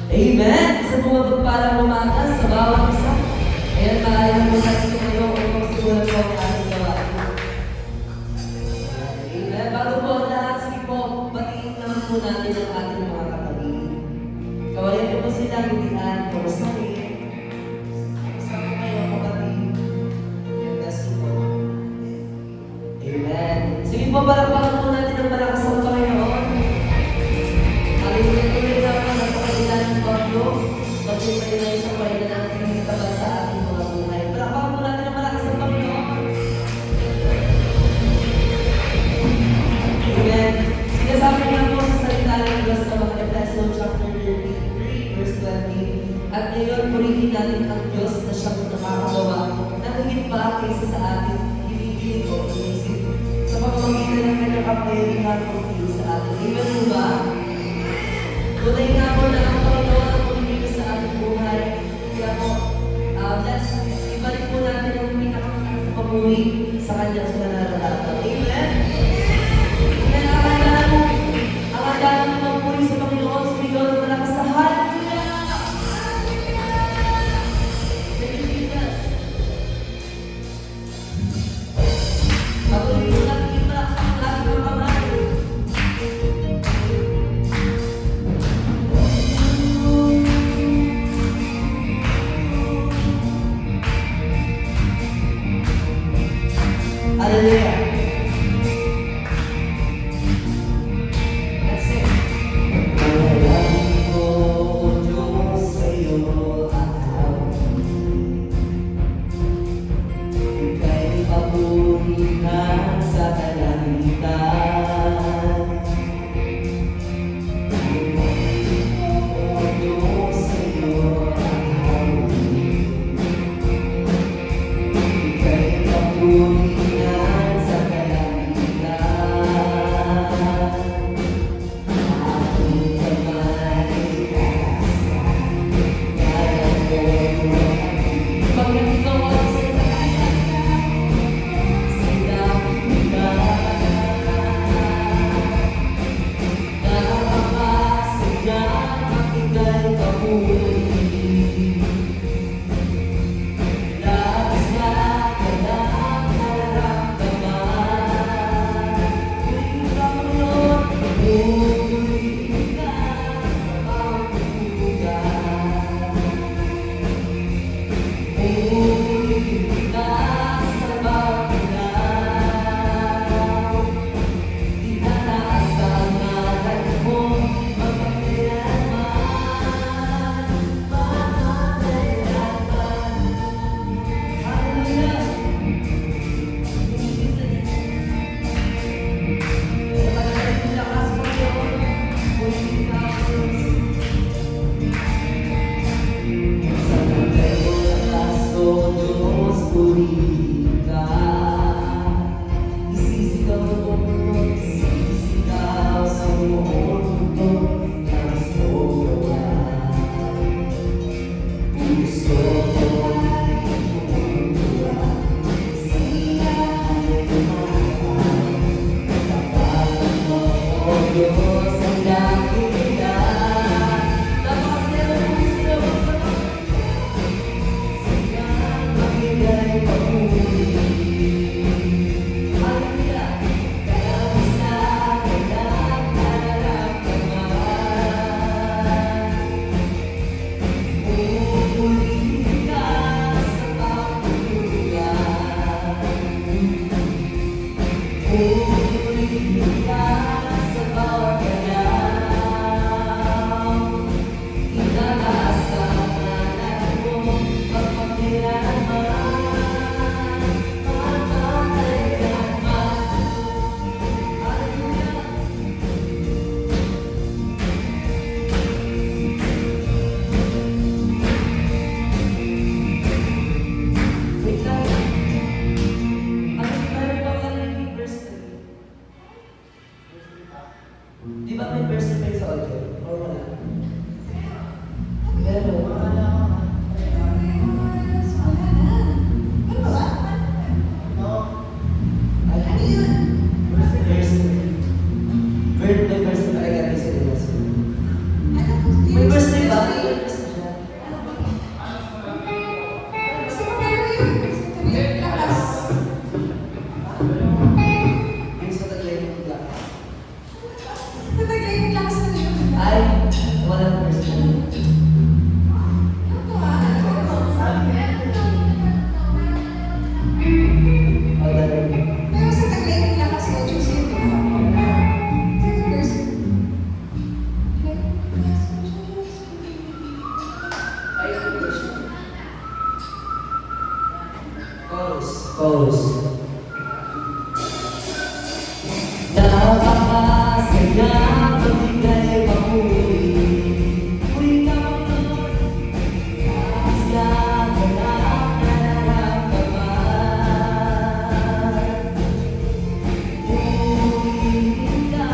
Amen! Sa mga pagpalang umaga sa bawat isa. Ayan, maayos mo sa ito kayo upang simulan po ang ating gawain. Amen! Bago po ang lahat, sige po, batiin naman po natin ang ating mga katabi. Kawalan po sila, gitian, kumustahin. Kasama kayo, kapatid. Bless you po. Amen! Sige po, palakpakan po natin ang malakas ng Panginoon. Hallelujah, tuloy na po nasa kanila ng bagyo. Pag-ibay na isang way na natin itabas sa ating mga buhay. Palakpakan po natin ang malakas ng Panginoon. Amen. Sinasabi nga po sa salita ng Diyos sa mga Ephesians chapter 33, verse 20. At ngayon, purihin natin ang Diyos na siyang nakakagawa na higit pa kaysa sa ating hinihiling o inisip. Sa pamamagitan ng kanyang kapangyarihan o sa atin. Amen po ba? Tunay nga po na ang Panginoon ang pumibigay sa ating buhay. Kaya po, let's ibalik po natin ang pinakakataas na pamuli sa kanyang sinanaralatan. Amen? Amen. Ang handa mo magpuri sa Panginoon, sumigaw ng malakas na hallelujah! Thank you, Jesus. Patuloy po natin ipalakpak ang lahat ng kamay. Hallelujah. walang first love. Magaling. Pero sa Taglay lang kasi o choose yun. Second person. Chorus. Napakasaya pag ika'y mahuli. Huli ka magnood, sa ganap na nararamdaman. Huli ka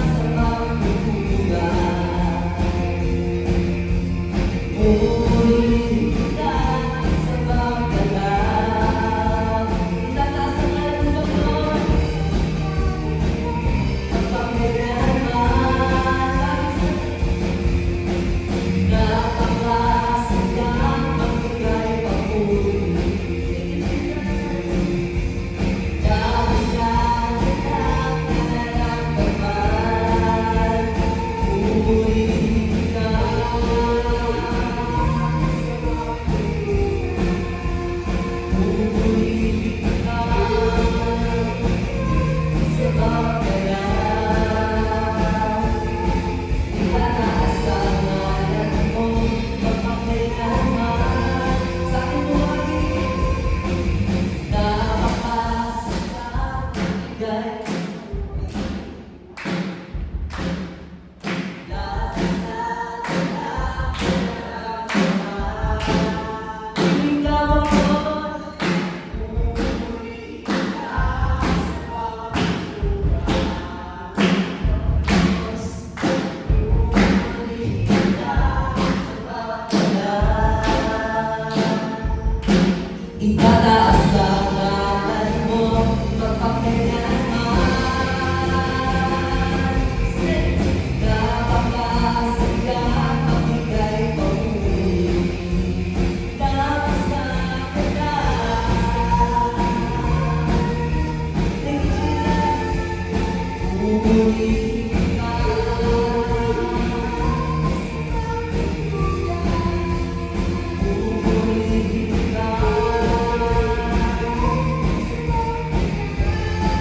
sa pagkukulang. Huli ka sa pagkalang. Itataas ang alam mo doon. Itataas ang ngalan mo magpakailanman. Napakasaya pag ika'y mahuli. Tapos na kita. Thank you, Jesus. Uhuli ka. Uhuli ka.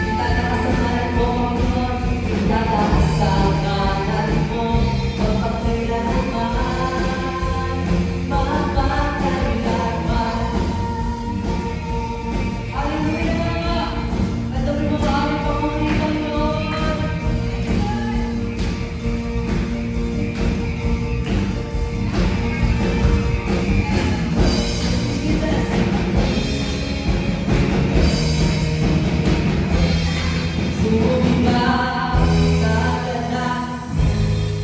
Itataas ang ngalan mo, Panginoon. Itataas ang ngalan mo magpakailanman. Magpakailanman. Hallelujah! Ang dami mo ba aming pamuli, Panginoon? Jesus! Sumigaw sa ganda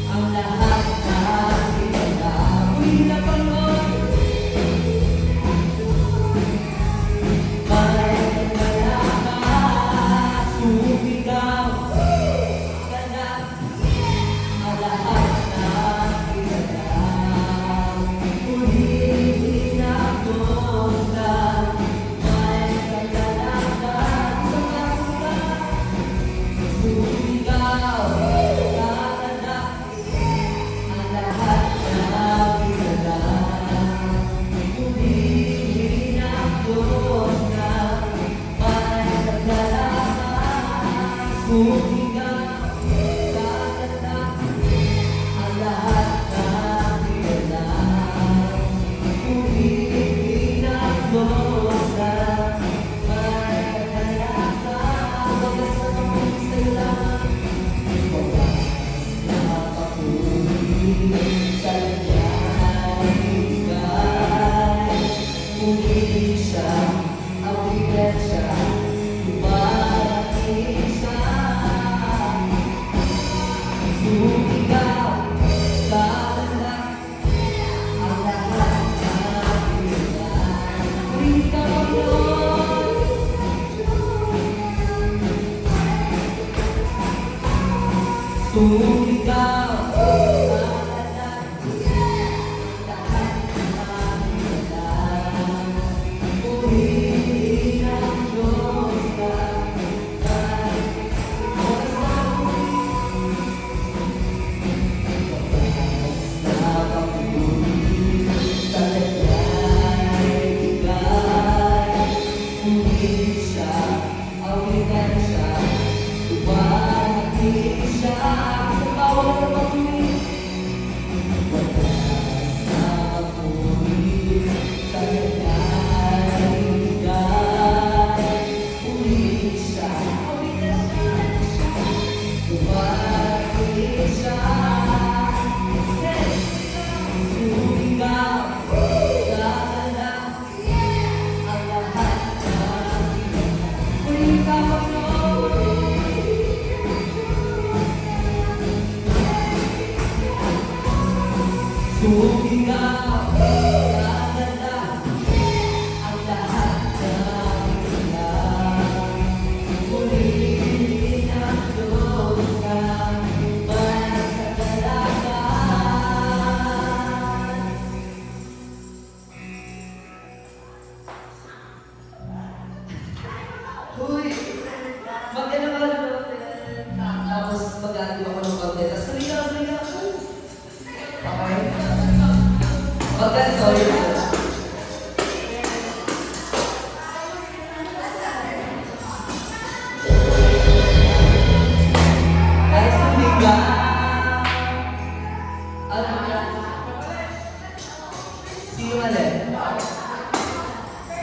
ang lahat ng ibanda. Huli na, Panginoon. May kalakas. Sumigaw sa ganda ang lahat ng ibanda. Huli na, Diyos na may kalakas sa kasulat. Sumigaw sa ganda ang lahat ng ibanda. Huli na, Diyos na may kalakas. Sumigaw sa ganda ang lahat ng ibanda. Huli na, Diyos na may kalakas. Wagas na naman sa'yo lamang. Wagas na papuri sa kanyang higay. Pumili siya, awitin siya, lumarating siya. Sumigaw sa ganda ang lahat ng ibanda. Huli ka, Panginoon. Sumigaw sa ganda Sumigaw, dadala ang lahat ng ilan. Purihin ang Diyos na may kagalakan. Uy! Magkano ka na tapos mag-aaliw ako ng konti. Tapos sumigaw. Okay? Magkano yun? Ay, sumigaw! Ano yan? Sino mali?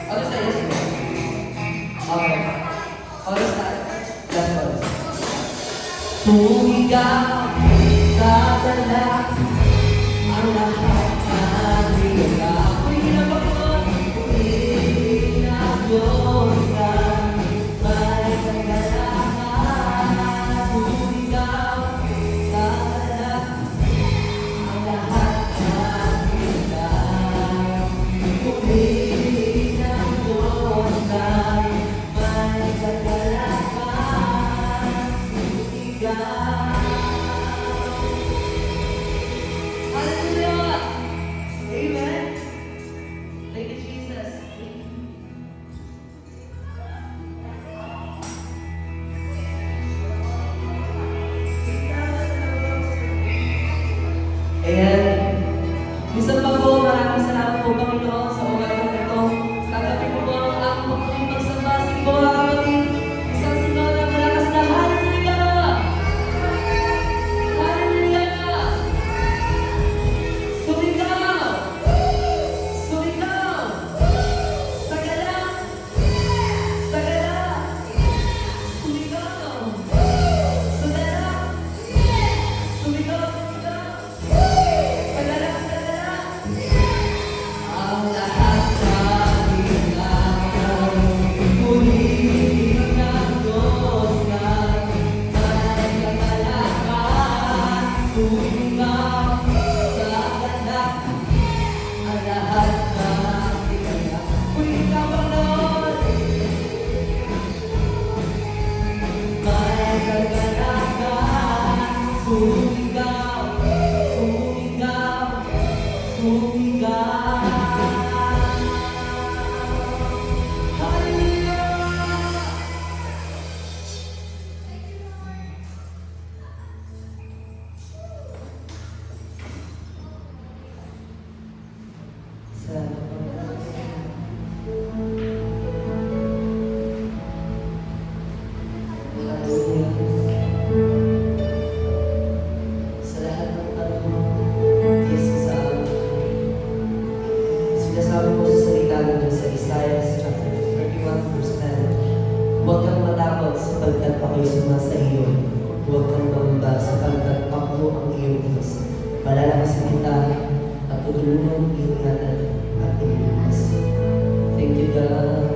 Ano sa'yo? Sige. Okay. Chorus tayo. Last chorus. Sumigaw, dadala ang lahat ng liga. Purihin ang Panginoon, purihin ang Diyos na may kagalakan. Sumigaw, dadala ang lahat ng liga. Purihin ang Diyos na may kagalakan. Sumigaw. Hallelujah! Amen! Thank you, Jesus. Ayan. Minsan pa po, maraming salamat po Panginoon sa oras na ito. Tanggapin po ang aking pagpuling pagsamba. Sige po mga kapatid. Isang sigaw na malakas na Hallelujah! Hallelujah! Sumigaw! Sumigaw! Sagala! Sagala! Sumigaw! Sagala! Sumigaw! Sagala! Sagala! Ang lahat ng ilaw, purihin ang Diyos na may kagalakan. Sumigaw, sagala, ang lahat ng ligaya. Purihin ka, Panginoon. May kagalakan. Sumigaw, sumigaw, sumigaw. Hallelujah! Salamat po. Hallelujah. Sa lahat ng tanong, Jesus sa amin. Sinasabi mo sa salita nito sa Isaiah chapter 31 verse 10, huwag kang matakot sapagkat ako'y sumasa iyo. Huwag kang mangamba sapagkat ako ang iyong Diyos. Palalakasin kita at tutulungan ingatan at ililigtas. Thank you, God.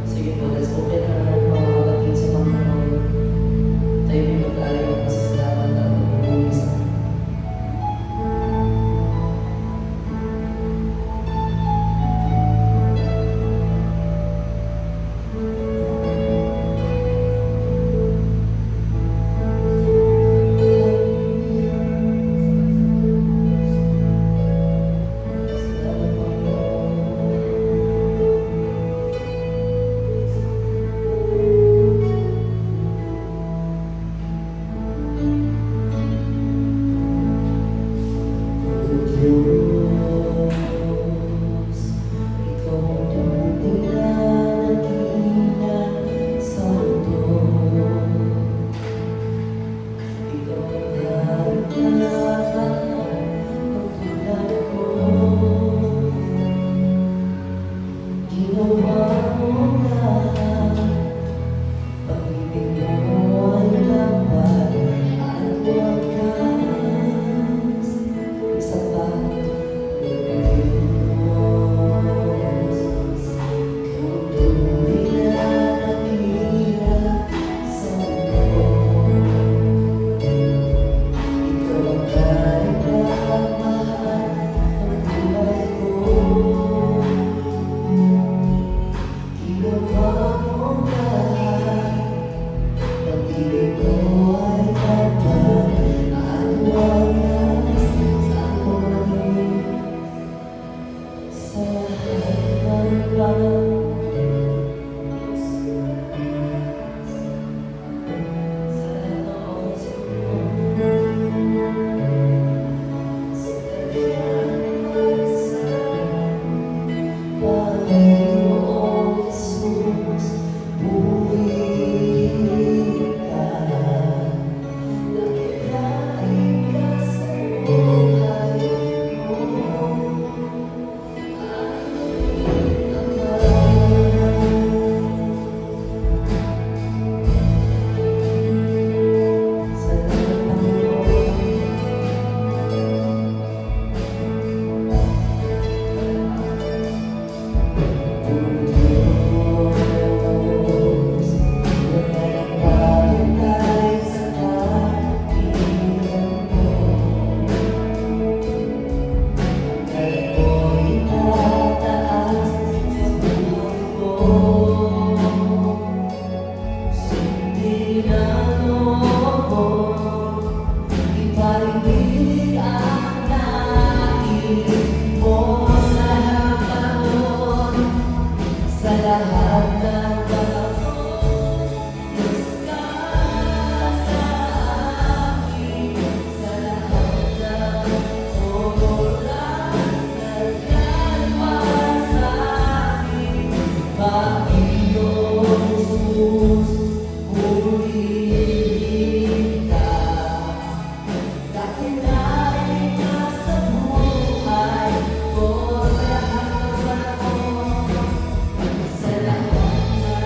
Sige po, let's open our heart mga kapatid sa Panginoon. Tayo may mag-alay ng pasasalamat at pag-uwis. Salamat, Panginoon. ng ako, Diyos ka sa akin, sa lahat ng oras, nagkalma sa akin, Panginoon Jesus, purihin ka. Dahil narin ka sa buhay ko, sa lahat ng panahon, sa lahat ng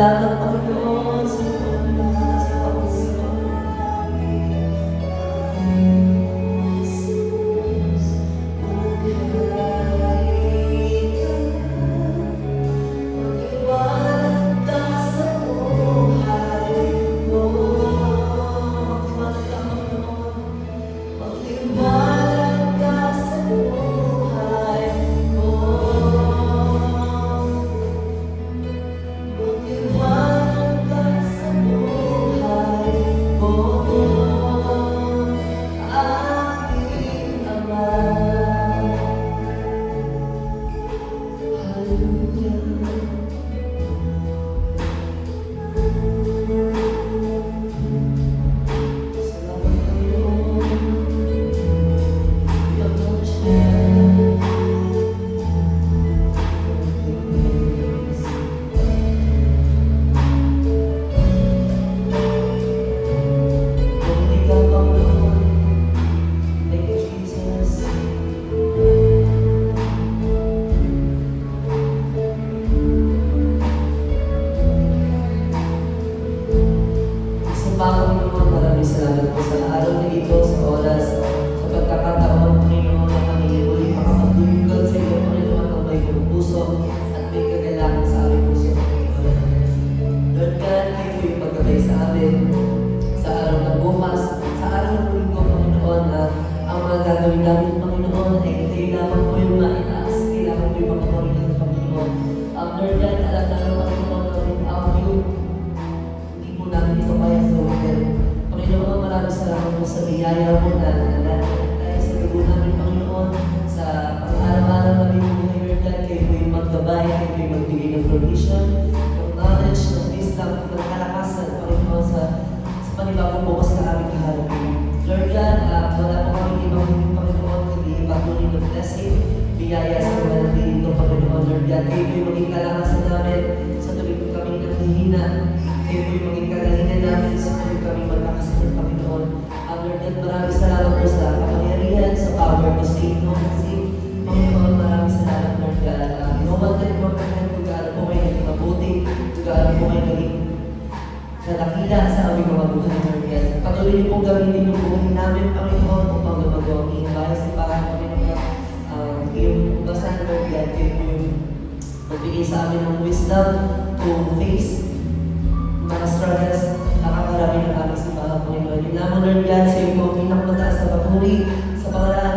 salamat, Panginoon, sa oras na Panginoon. Magliwanag ka sa buhay ko. Magliwanag ka, Panginoon. Magliwanag ka sa buhay ko. Magliwanag ka sa buhay ko, aking Ama. Hallelujah. Salamat, Panginoon. We acknowledge that. Only God, Panginoon. Thank you, Jesus. Sa Panginoon, maraming salamat po sa araw na ito, sa oras, sa pagkakataon, Panginoon, na kami muli makapagdulugod sa iyo, Panginoon, ang may buong puso at may kagalakan sa aming puso, Panginoon. Lord God, kayo po yung pagkabay sa amin sa araw ng bukas, sa araw ng linggo, Panginoon, na ang mga gagawin namin, Panginoon, ay kayo lamang po yung maitaas, kayo lamang po yung makapurihan, Panginoon. Lord God, alam namin, Panginoon, na without you, hindi po namin ito kaya sa pero Panginoon, maraming salamat po sa biyaya mo na nalalaan tayo sa dugo namin, Panginoon, sa pang-araw-araw namin buhay, Lord God, kayo po yung maggabay, kayo po yung magbigay ng provision, ng knowledge, ng wisdom, ng kalakasan, Panginoon, sa panibagong bukas na aming kaharapin. Lord God, wala po kami ibang Panginoon, kundi patuloy ng blessing, biyaya sa mga nandito, Panginoon, Lord God, kayo po yung maging kalakasan namin sa tuwing kami naghihina, kayo po yung maging kagalingan namin sa tuwing kami magkakasunod, Panginoon. Lord God, maraming salamat po sa kapangyarihan, sa power to save, no? Kasi, Panginoon, maraming salamat, Lord God. No one can comprehend kung gaano po kayo naging mabuti, kung gaano po kayo naging kalakila sa aming mga buhay, Lord God. Patuloy niyo pong gamitin yung buhay namin, Panginoon, upang lumagaw ang inyong bahay sa bahay, Panginoon. Yung basahan, Lord God, kayo po yung magbigay sa amin ng wisdom to face mga struggles na kakarami ng aming simbahan, Panginoon. Yun lamang, Lord God, sa iyo po ang pinakamataas na papuri sa pangalan